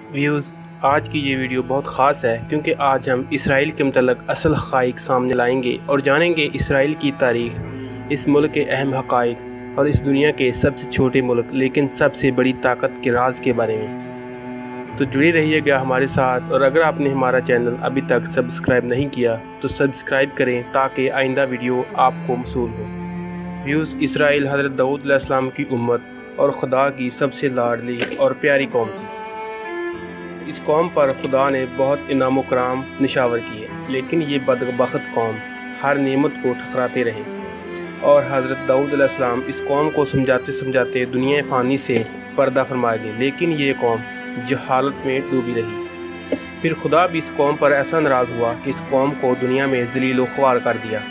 Views, आज की ये वीडियो बहुत ख़ास है क्योंकि आज हम इसराइल के मतलब असल हक़ाइक़ सामने लाएंगे और जानेंगे इसराइल की तारीख़, इस मुल्क के अहम हक़ाइक़ और इस दुनिया के सबसे छोटे मुल्क लेकिन सबसे बड़ी ताकत के राज के बारे में। तो जुड़े रहिएगा हमारे साथ, और अगर आपने हमारा चैनल अभी तक सब्सक्राइब नहीं किया तो सब्सक्राइब करें ताकि आइंदा वीडियो आपको मौसूल हो। व्यूज़, इसराइल हज़रत दाऊद अलैहिस्सलाम की उम्मत और खुदा की सबसे लाडली और प्यारी कौम थी। इस कौम पर खुदा ने बहुत इनाम कराम निशावर किए, लेकिन ये बदबख्त कौम हर नेमत को ठुकराते रहे और हज़रत दाऊद अलैहिस्सलाम इस कौम को समझाते समझाते दुनिया फ़ानी से पर्दा फरमा गए, लेकिन ये कौम जहालत में डूबी रही। फिर खुदा भी इस कौम पर ऐसा नाराज़ हुआ कि इस कौम को दुनिया में ज़लील व ख्वार कर दिया।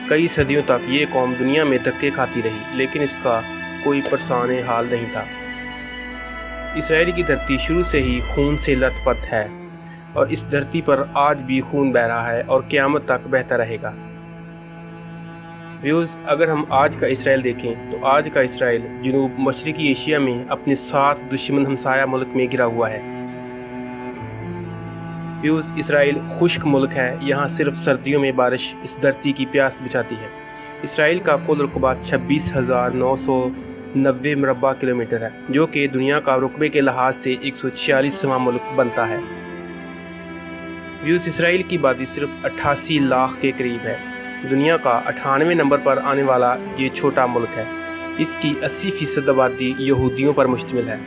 कई सदियों तक ये कौम दुनिया में धक्के खाती रही, लेकिन इसका कोई परेशान हाल नहीं था। इसराइल की धरती शुरू से ही खून से लथपथ है और इस धरती पर आज भी खून बह रहा है और क़यामत तक बहता रहेगा। व्यूज़, अगर हम आज का इसराइल देखें तो आज का इसराइल जनूब मशरक़ी एशिया में अपने 7 दुश्मन हमसाया मुल्क में घिरा हुआ है। व्यूज़, इसराइल खुश्क मुल्क है, यहाँ सिर्फ सर्दियों में बारिश इस धरती की प्यास बुझाती है। इसराइल का कुल रकबा 26,990 मुरबा किलोमीटर है, जो कि दुनिया का रुकबे के लिहाज से 146वां मुल्क बनता है। व्यूज़, इसराइल की आबादी सिर्फ 88 लाख के करीब है। दुनिया का 98वें नंबर पर आने वाला ये छोटा मुल्क है। इसकी 80% आबादी यहूदियों पर मुश्तमिल है।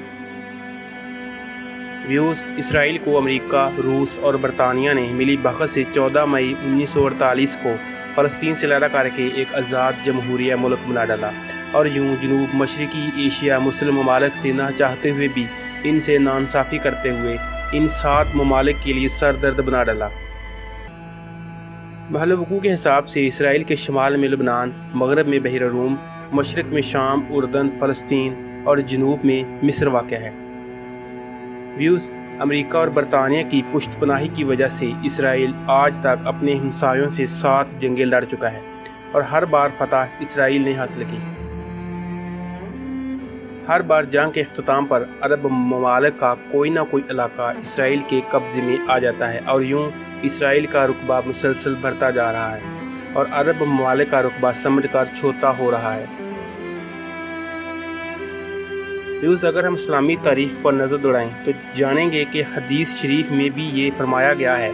व्यूज़, इसराइल को अमेरिका, रूस और बरतानिया ने मिली भगत से 14 मई 1948 को फ़लस्तीन से अलग करके एक आज़ाद जमहूरिया मुल्क बना डाला और यूँ जनूब मशरक़ी एशिया मुस्लिम ममालिक से ना चाहते हुए भी इनसे नाइंसाफ़ी करते हुए इन 7 ममालिक के लिए सरदर्द बना डाला। महल वक़ू के हिसाब से इसराइल के शुमाल में लबनान, मगरब में बहर रूम, मशरक़ में शाम, उर्दन, फ़लस्तीन और जनूब में मिस्र वाक़ है। व्यूज़, अमेरिका और बरतानिया की पुश्तपनाही की वजह से इसराइल आज तक अपने हमसायों से 7 जंगें लड़ चुका है और हर बार फतह इसराइल ने हासिल की। हर बार जंग के इख्तिताम पर अरब ममालिक का कोई ना कोई इलाका इसराइल के कब्ज़े में आ जाता है और यूँ इसराइल का रुकबा मुसलसल बढ़ता जा रहा है और अरब ममालिक का रुकबा समझकर छोटा हो रहा है। व्यूज़, अगर हम इस्लामी तारीख़ पर नज़र दौड़ाएं तो जानेंगे कि हदीस शरीफ में भी ये फरमाया गया है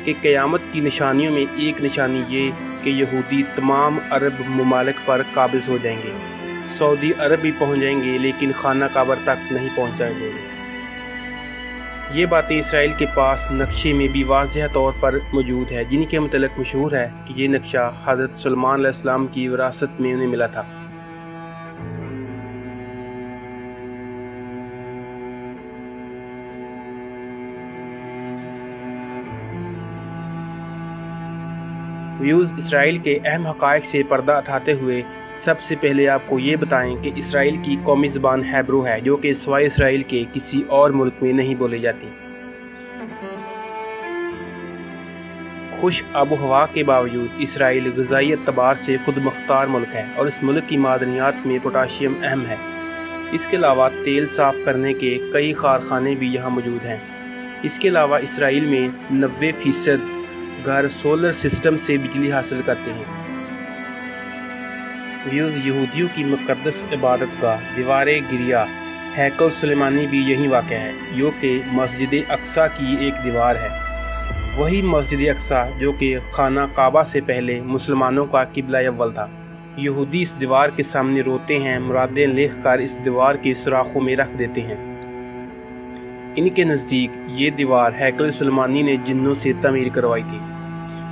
कि क़यामत की निशानियों में एक निशानी ये कि यहूदी तमाम अरब ममालिक पर काबिज़ हो जाएंगे। सऊदी अरब भी पहुँच जाएंगे, लेकिन खाना काबा तक नहीं पहुँच जाएंगे। ये बातें इसराइल के पास नक्शे में भी वाज़ेह तौर पर मौजूद है, जिनके मतलब मशहूर है कि ये नक्शा हज़रत सुलेमान अलैहिस्सलाम की विरासत में उन्हें मिला था। व्यूज़, इसराइल के अहम हक़ाइक़ से पर्दा उठाते हुए सबसे पहले आपको ये बताएं कि इसराइल की कौमी ज़बान हिब्रू है, जो कि सिवाय इसराइल के किसी और मुल्क में नहीं बोली जाती। खुश्क आबो हवा के बावजूद इसराइल ग़िज़ाई एतबार से खुद मुख्तार मुल्क है और इस मुल्क की मादनियात में पोटाशियम अहम है। इसके अलावा तेल साफ़ करने के कई कारखाने भी यहाँ मौजूद हैं। इसके अलावा इसराइल में 90% घर सोलर सिस्टम से बिजली हासिल करते हैं। व्यूज़, यहूदियों की मुक़द्दस इबादत गाह दीवार-ए गिरिया हैकल सुलेमानी भी यहीं वाक़ है, जो कि मस्जिद अक्सा की एक दीवार है। वही मस्जिद अक्सा जो कि खाना काबा से पहले मुसलमानों का किबला अव्वल था। यहूदी इस दीवार के सामने रोते हैं, मुरादें लिख कर इस दीवार के सुराखों में रख देते हैं। इनके नज़दीक ये दीवार हैकल सुलेमानी ने जिन्नों से तमीर करवाई थी।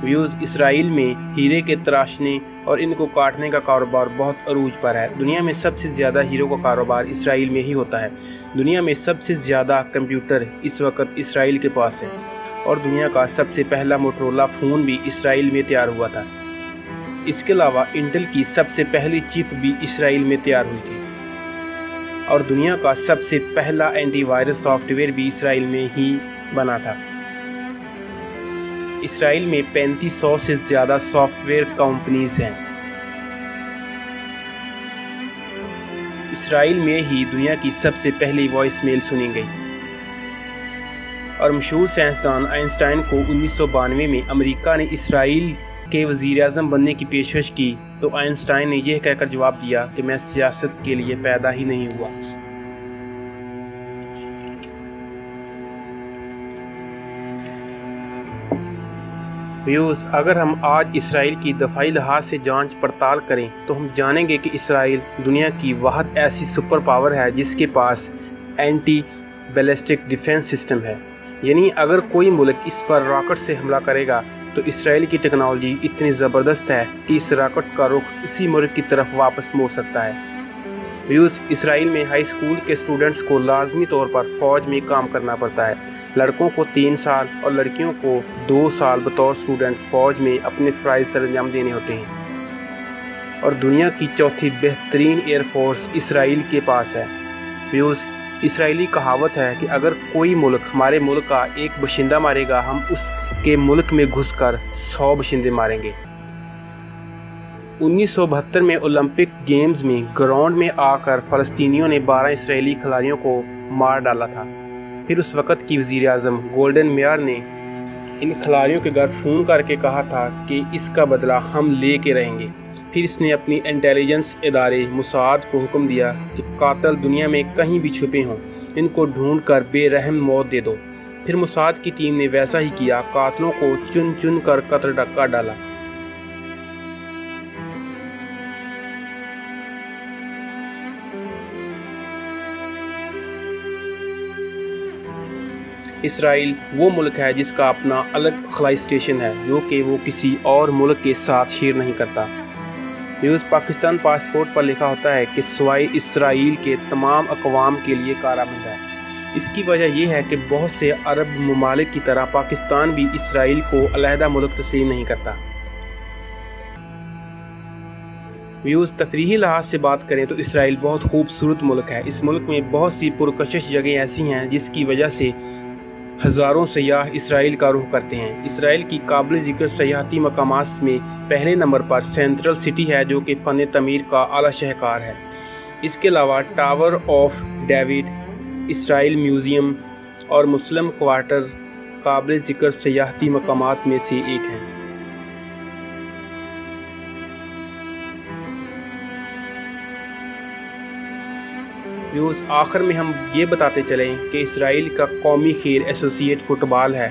व्यूज़, इसराइल में हीरे के तराशने और इनको काटने का कारोबार बहुत अरूज पर है। दुनिया में सबसे ज़्यादा हीरो का कारोबार इसराइल में ही होता है। दुनिया में सबसे ज़्यादा कंप्यूटर इस वक्त इसराइल के पास है और दुनिया का सबसे पहला मोटरोला फ़ोन भी इसराइल में तैयार हुआ था। इसके अलावा इंटेल की सबसे पहली चिप भी इसराइल में तैयार हुई थी और दुनिया का सबसे पहला एंटीवायरस सॉफ्टवेयर भी इसराइल में ही बना था। इसराइल में 3500 से ज़्यादा सॉफ्टवेयर कंपनीज़ हैं। इसराइल में ही दुनिया की सबसे पहली वॉइस मेल सुनी गई। اور مشہور سائنسدان آئنسٹائن کو 1992 میں امریکہ نے اسرائیل کے وزیر اعظم بننے کی پیشکش کی تو آئنسٹائن نے یہ کہہ کر جواب دیا کہ میں سیاست کے لیے پیدا ہی نہیں ہوا۔ ویوز، اگر ہم آج اسرائیل کی دفاعی لحاظ سے جانچ پڑتال کریں تو ہم جانیں گے کہ اسرائیل دنیا کی واحد ایسی سپر پاور ہے جس کے پاس اینٹی بیلسٹک ڈیفنس سسٹم ہے، یعنی اگر کوئی ملک اس پر راکٹ سے حملہ کرے گا تو اسرائیل کی ٹیکنالوجی اتنی زبردست ہے کہ اس راکٹ کا رخ اسی ملک کی طرف واپس موڑ سکتا ہے۔ ویوز، اسرائیل میں ہائی اسکول کے اسٹوڈنٹس کو لازمی طور پر فوج میں کام کرنا پڑتا ہے۔ لڑکوں کو 3 سال اور لڑکیوں کو 2 سال بطور اسٹوڈنٹ فوج میں اپنے فرائض سر انجام دینے ہوتے ہیں، اور دنیا کی چوتھی بہترین ایئر فورس اسرائیل کے پاس ہے۔ ویوز، اسرائیلی کہاوت ہے کہ اگر کوئی ملک ہمارے ملک کا ایک باشندہ مارے گا ہم اس کے ملک میں گھس کر 100 باشندے ماریں گے۔ 1972 میں اولمپک گیمز میں گراؤنڈ میں آ کر فلسطینیوں نے 12 اسرائیلی کھلاڑیوں کو مار ڈالا تھا۔ پھر اس وقت کی وزیر اعظم گولڈن میئر نے ان کھلاڑیوں کے گھر فون کر کے کہا تھا کہ اس کا بدلہ ہم لے کے رہیں گے۔ پھر اس نے اپنی انٹیلیجنس ادارے موساد کو حکم دیا کہ قاتل دنیا میں کہیں بھی چھپے ہوں ان کو ڈھونڈ کر بے رحم موت دے دو۔ پھر موساد کی ٹیم نے ویسا ہی کیا، قاتلوں کو چن چن کر قتل کر ڈالا۔ اسرائیل وہ ملک ہے جس کا اپنا الگ خلائی اسٹیشن ہے جو کہ وہ کسی اور ملک کے ساتھ شیئر نہیں کرتا۔ پاکستان پاسپورٹ پر لکھا ہوتا ہے کہ سوائے اسرائیل کے تمام اقوام کے لیے کارآمد ہے۔ اس کی وجہ یہ ہے کہ بہت سے عرب ممالک کی طرح پاکستان بھی اسرائیل کو علیحدہ ملک تسلیم نہیں کرتا۔ تفریحی لحاظ سے بات کریں تو اسرائیل بہت خوبصورت ملک ہے۔ اس ملک میں بہت سی پرکشش جگہیں ایسی ہیں جس کی وجہ سے ہزاروں سیاح اسرائیل کا رخ کرتے ہیں۔ اسرائیل کی قابل ذکر سیاحتی مقامات میں پہلے نمبر پر سینٹرل سٹی ہے جو کہ فن تعمیر کا اعلیٰ شاہکار ہے۔ اس کے علاوہ tower of David, Israel museum اور مسلم کوارٹر قابل ذکر سیاحتی مقامات میں سے ایک ہیں۔ آخر میں ہم یہ بتاتے چلیں کہ اسرائیل کا قومی کھیل ایسوسی فٹ بال ہے۔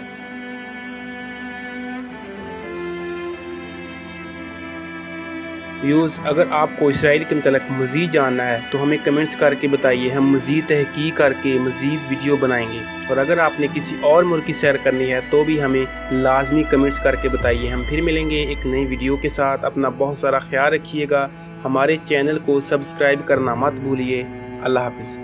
اگر آپ کو اسرائیل کے متعلق مزید جاننا ہے تو ہمیں کمنٹس کر کے بتائیے، ہم مزید تحقیق کر کے مزید ویڈیو بنائیں گے۔ اور اگر آپ نے کسی اور ملک کی سیر کرنی ہے تو بھی ہمیں لازمی کمنٹس کر کے بتائیے۔ ہم پھر ملیں گے ایک نئی ویڈیو کے ساتھ۔ اپنا بہت سارا خیال رکھیے گا، ہمارے چینل کو سبسکرائب کرنا مت بھولیے۔ اللہ حافظ۔